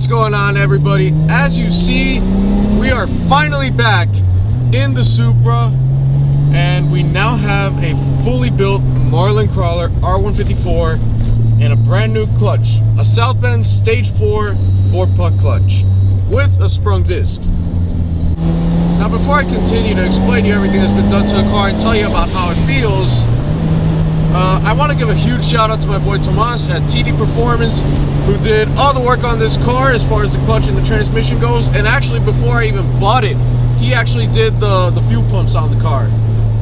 What's going on, everybody? As you see, we are finally back in the Supra, and we now have a fully built Marlin Crawler R154 and a brand new clutch, a South Bend Stage 4 4-puck clutch with a sprung disc. Now, before I continue to explain to you everything that's been done to the car and tell you about how it feels, I want to give a huge shout out to my boy Tomas at TD Performance, who did all the work on this car as far as the clutch and the transmission goes. And actually, before I even bought it, he actually did the fuel pumps on the car.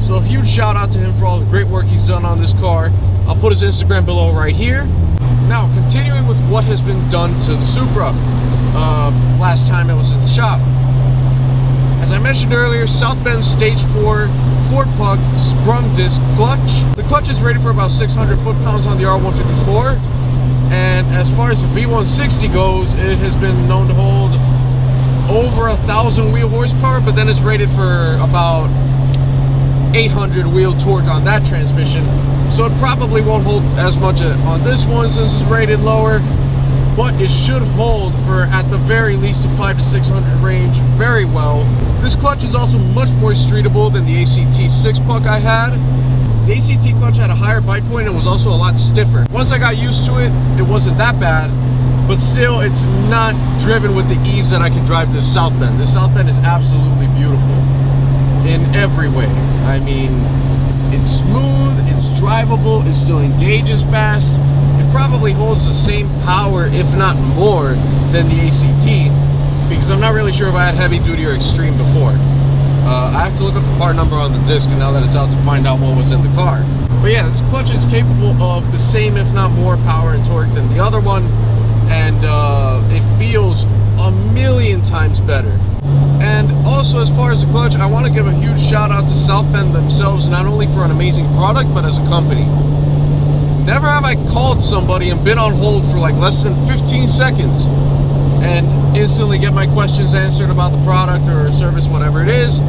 So a huge shout out to him for all the great work he's done on this car. I'll put his Instagram below right here. Now, continuing with what has been done to the Supra. Last time it was in the shop. As I mentioned earlier, South Bend Stage 4 4-puck sprung disc clutch. The clutch is rated for about 600 foot-pounds on the R154. And as far as the V160 goes, it has been known to hold over 1,000 wheel horsepower, but then it's rated for about 800 wheel torque on that transmission. So it probably won't hold as much on this one since it's rated lower, but it should hold for, at the very least, a 500 to 600 range very well. This clutch is also much more streetable than the ACT 6-puck I had. The ACT clutch had a higher bite point and was also a lot stiffer. Once I got used to it, it wasn't that bad, but still, it's not driven with the ease that I can drive this South Bend. This South Bend is absolutely beautiful in every way. I mean, it's smooth, it's drivable, it still engages fast. It probably holds the same power, if not more, than the ACT, because I'm not really sure if I had heavy duty or extreme before. I have to look up the part number on the disc, and now that it's out, to find out what was in the car. But yeah, this clutch is capable of the same, if not more, power and torque than the other one, and it feels a million times better. And also, as far as the clutch, I want to give a huge shout out to South Bend themselves, not only for an amazing product, but as a company. Never have I called somebody and been on hold for like less than 15 seconds and instantly get my questions answered about the product or service, whatever it is,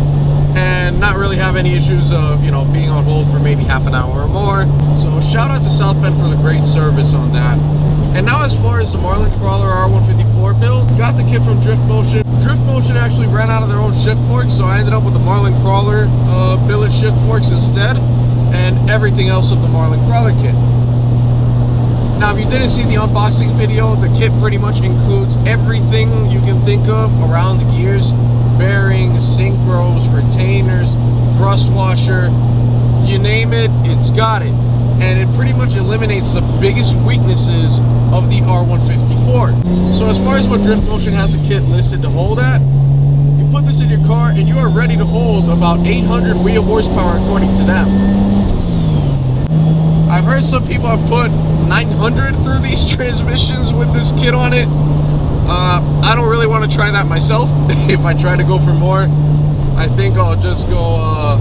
and not really have any issues of, you know, being on hold for maybe half an hour or more. So shout out to South Bend for the great service on that. And now, as far as the Marlin Crawler R154 build, got the kit from Drift Motion. Drift Motion actually ran out of their own shift forks, so I ended up with the Marlin Crawler billet shift forks instead, and everything else of the Marlin Crawler kit. Now, if you didn't see the unboxing video, the kit pretty much includes everything you can think of around the gears: bearings, synchros, retainers, thrust washer, you name it, it's got it. And it pretty much eliminates the biggest weaknesses of the R154. So as far as what Drift Motion has a kit listed to hold at, you put this in your car and you are ready to hold about 800 wheel horsepower according to them. I've heard some people have put 900 through these transmissions with this kit on it. I don't really want to try that myself. If I try to go for more, I think I'll just go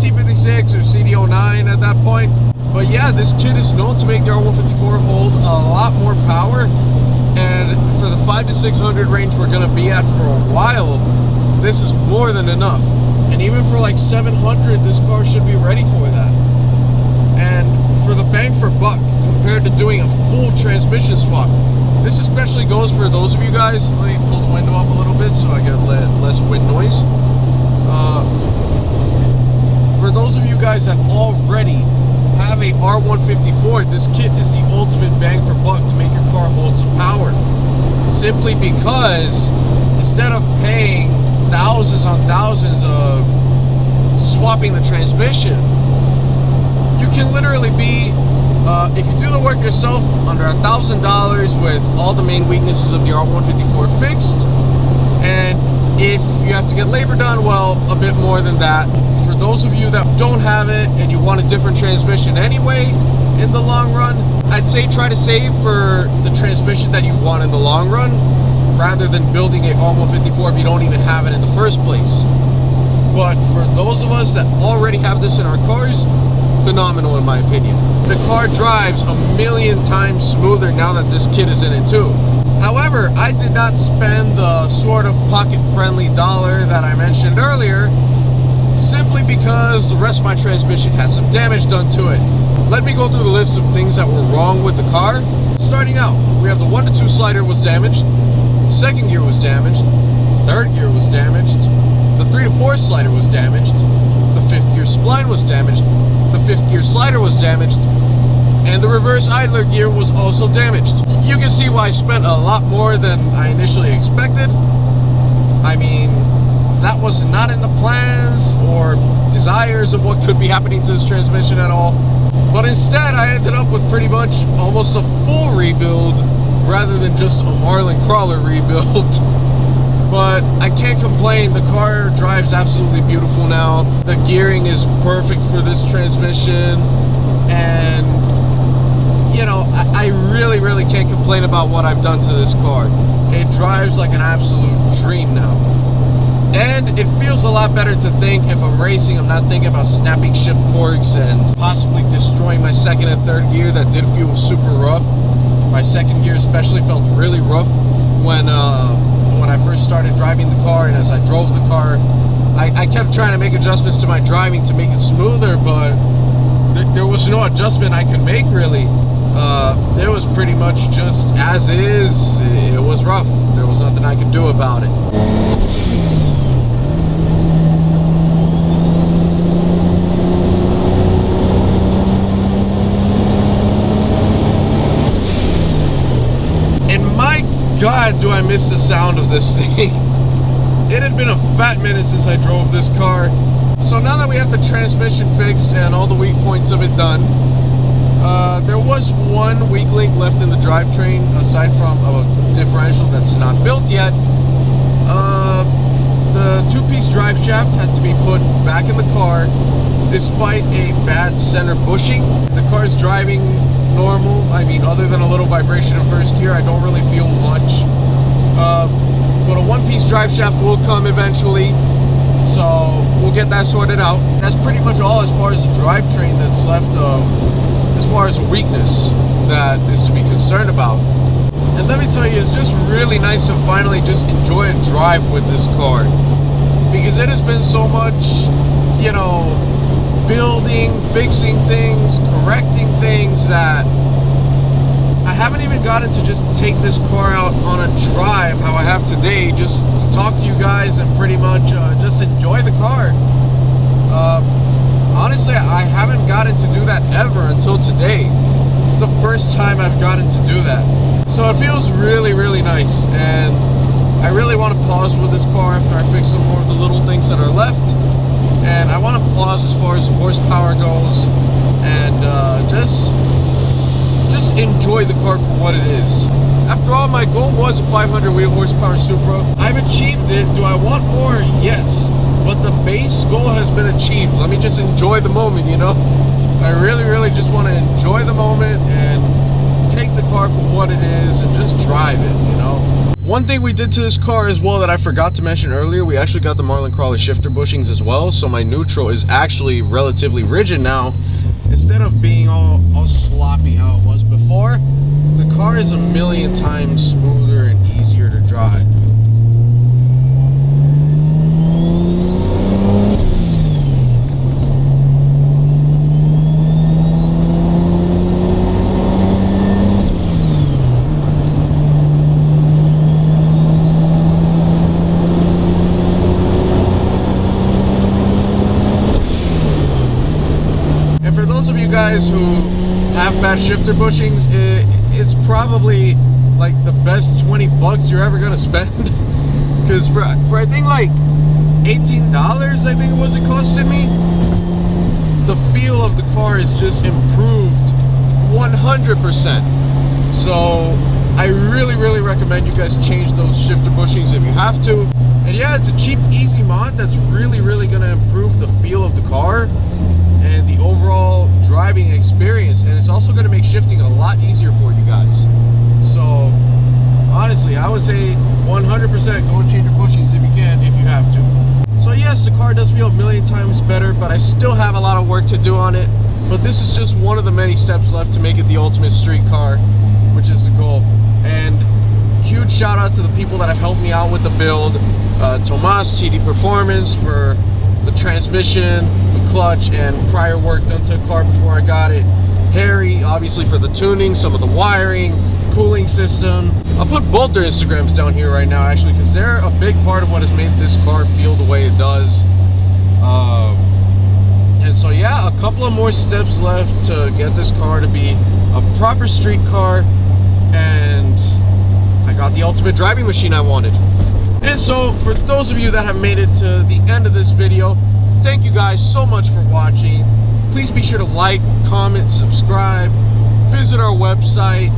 T56 or CD09 at that point. But yeah, this kit is known to make the R154 hold a lot more power, and for the 500 to 600 range we're going to be at for a while, this is more than enough. And even for like 700, this car should be ready for that. And for the bang for buck compared to doing a full transmission swap, this especially goes for those of you guys. Let me pull the window up a little bit so I get less wind noise. For those of you guys that already have a R154, this kit is the ultimate bang for buck to make your car hold some power. Simply because instead of paying thousands on thousands of swapping the transmission, you can literally be, if you do the work yourself, under $1,000 with all the main weaknesses of the R154 fixed. And if you have to get labor done, well, a bit more than that. For those of you that don't have it and you want a different transmission anyway, in the long run, I'd say try to save for the transmission that you want in the long run, rather than building a R154 if you don't even have it in the first place. But for those of us that already have this in our cars, phenomenal in my opinion. The car drives a million times smoother now that this kit is in it too. However, I did not spend the sort of pocket-friendly dollar that I mentioned earlier, simply because the rest of my transmission had some damage done to it. Let me go through the list of things that were wrong with the car. Starting out, we have the 1 to 2 slider was damaged, second gear was damaged, third gear was damaged, the 3 to 4 slider was damaged, the fifth gear spline was damaged, the fifth gear slider was damaged, and the reverse idler gear was also damaged. You can see why I spent a lot more than I initially expected. I mean, that was not in the plans or desires of what could be happening to this transmission at all. But instead, I ended up with pretty much almost a full rebuild rather than just a Marlin Crawler rebuild. But I can't complain. The car drives absolutely beautiful now. The gearing is perfect for this transmission. And, you know, I really can't complain about what I've done to this car. It drives like an absolute dream now. And it feels a lot better to think if I'm racing, I'm not thinking about snapping shift forks and possibly destroying my second and third gear that did feel super rough. My second gear especially felt really rough when I first started driving the car, and as I drove the car, I kept trying to make adjustments to my driving to make it smoother, but there was no adjustment I could make really. It was pretty much just as is. It was rough. There was nothing I could do about it. God, do I miss the sound of this thing. It had been a fat minute since I drove this car. So now that we have the transmission fixed and all the weak points of it done, there was one weak link left in the drivetrain aside from a differential that's not built yet. The two-piece drive shaft had to be put back in the car despite a bad center bushing. The car is driving normal. I mean, other than a little vibration in first gear, I don't really feel much. But a one-piece drive shaft will come eventually, so we'll get that sorted out. That's pretty much all as far as the drivetrain that's left, as far as a weakness that is to be concerned about. And let me tell you, it's just really nice to finally just enjoy a drive with this car, because it has been so much, you know, building, fixing things, correcting things, that I haven't even gotten to just take this car out on a drive how I have today, just to talk to you guys and pretty much just enjoy the car. Honestly, I haven't gotten to do that ever until today. It's the first time I've gotten to do that. So it feels really nice, and I really want to pause with this car after I fix some more of the little things that are left. And I want to pause as far as horsepower goes, and just enjoy the car for what it is. After all, my goal was a 500 wheel horsepower Supra. I've achieved it. Do I want more? Yes. But the base goal has been achieved. Let me just enjoy the moment, you know? I really just want to enjoy the moment and take the car for what it is and just drive it, you know? One thing we did to this car as well that I forgot to mention earlier, we actually got the Marlin Crawler shifter bushings as well, so my neutral is actually relatively rigid now. Instead of being all sloppy how it was before, the car is a million times smoother and easier to drive. Guys who have bad shifter bushings, it's probably like the best 20 bucks you're ever gonna spend, because for I think like $18, I think it was, it costed me, the feel of the car is just improved 100%. So I really recommend you guys change those shifter bushings if you have to. And yeah, it's a cheap, easy mod that's really gonna improve the feel of the car and the overall driving experience, and it's also going to make shifting a lot easier for you guys. So honestly, I would say 100% go and change your bushings if you can, if you have to. So yes, the car does feel a million times better, but I still have a lot of work to do on it. But this is just one of the many steps left to make it the ultimate street car, which is the goal. And huge shout out to the people that have helped me out with the build. Tomas, TD Performance, for the transmission, the clutch, and prior work done to the car before I got it. hairy, obviously, for the tuning, some of the wiring, cooling system. I'll put both their Instagrams down here right now, actually, because they're a big part of what has made this car feel the way it does. And so yeah, a couple of more steps left to get this car to be a proper street car, and I got the ultimate driving machine I wanted. And so for those of you that have made it to the end of this video, thank you guys so much for watching. Please be sure to like, comment, subscribe, visit our website.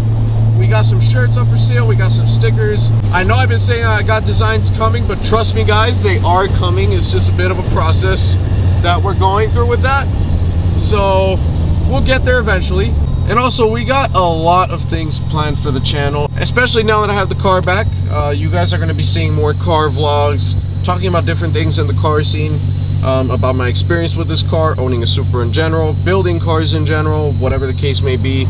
We got some shirts up for sale, we got some stickers. I know I've been saying I got designs coming, but trust me guys, they are coming. It's just a bit of a process that we're going through with that. So we'll get there eventually. And also, we got a lot of things planned for the channel, especially now that I have the car back. You guys are going to be seeing more car vlogs, talking about different things in the car scene, about my experience with this car, owning a Supra in general, building cars in general, whatever the case may be.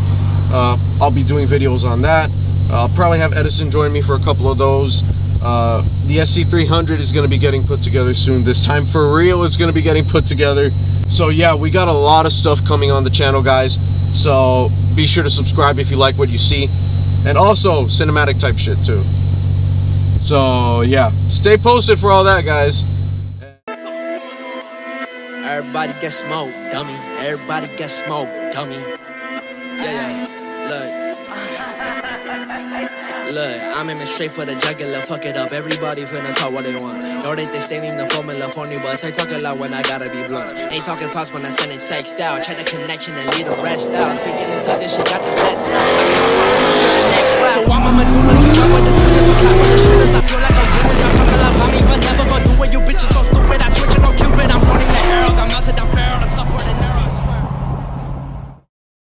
I'll be doing videos on that. I'll probably have Edison join me for a couple of those. The SC300 is going to be getting put together soon. This time for real, it's going to be getting put together. So yeah, we got a lot of stuff coming on the channel, guys. So be sure to subscribe if you like what you see. And also cinematic type shit too. So yeah, stay posted for all that, guys. Everybody get smoked, dummy. Everybody get smoked, dummy. Yeah, Look, I'm aiming straight for the jugular, fuck it up. Everybody finna talk what they want. Know they stating the formula for me, but I talk a lot when I gotta be blunt. Ain't talking fast when I send it text out. Check the connection and leave the rest out. Speaking into this shit, got the best now. So I'm a Medulla, you know what to do. This clap for the shooters. I feel like I'm doing. Y'all talking about me, but never gonna do what you bitches so